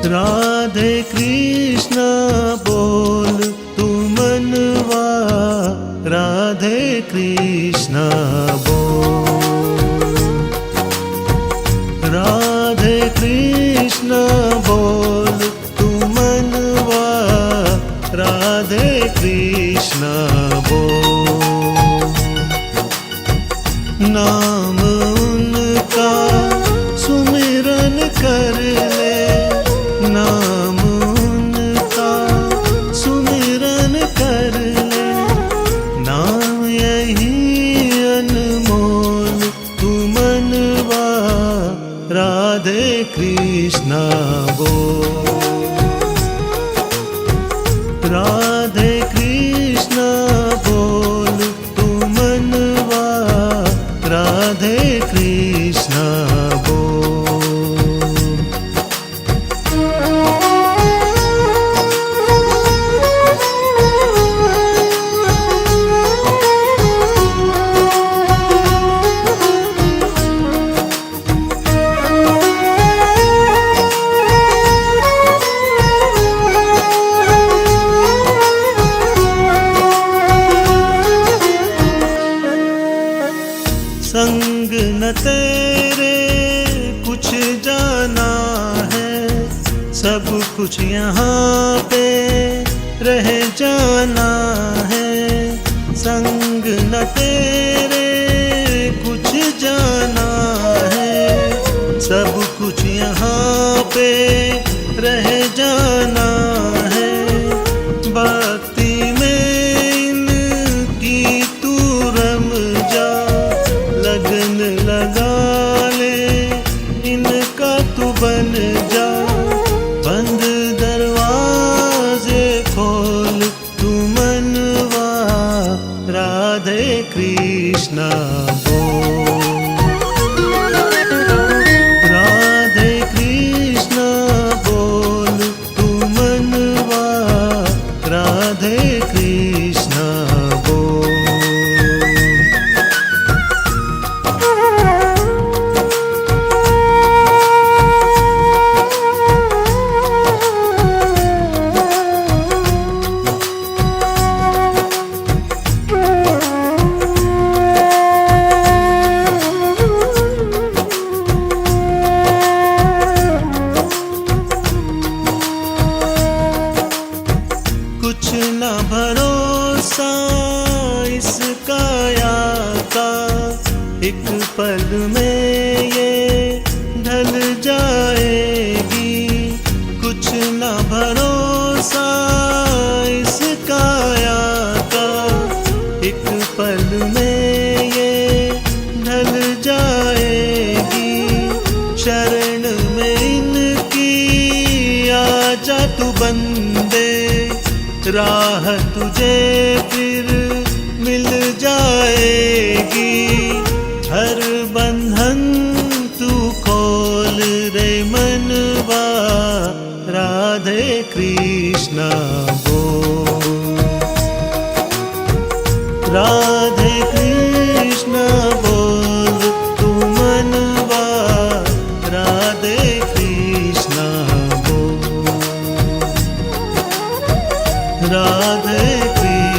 राधे कृष्ण बोल तू मनवा, राधे कृष्ण बोल। राधे कृष्ण बोल तू मनवा, राधे कृष्ण बोल। नाम उनका सुमिरन कर ले, नाम उनका सुमिरन कर ले। नाम यही अनमोल तू मनवा, राधे कृष्ण बोल। राधे कृष्ण बोल तू मनवा, राधे कृष्ण बोल। संग न तेरे कुछ जाना है, सब कुछ यहाँ पे रह जाना है। संग न तेरे कुछ जाना है, सब कुछ यहाँ पे रह जाना है। भक्ति में इनकी तू रम जा, लगन लगा ले इनका तू बन जा। बंद दरवाजे खोल तू मनवा, राधे कृष्ण बोल। राधे कृष्ण बोल तू मनवा, राधे कृष्ण बोल। कुछ न भरोसा इस काया का, एक पल में ये ढल जाएगी। कुछ न भरोसा इस काया का, एक पल में ये ढल जाएगी। शरण में इनकी आजा तू बंदे, राह तुझे फिर मिल जाएगी। हर बंधन तू खोल रे मनवा, राधे कृष्ण बोल। राधे कृष्ण बोल तू मनवा, राधे कृष्ण बोल। राधे कृष्ण।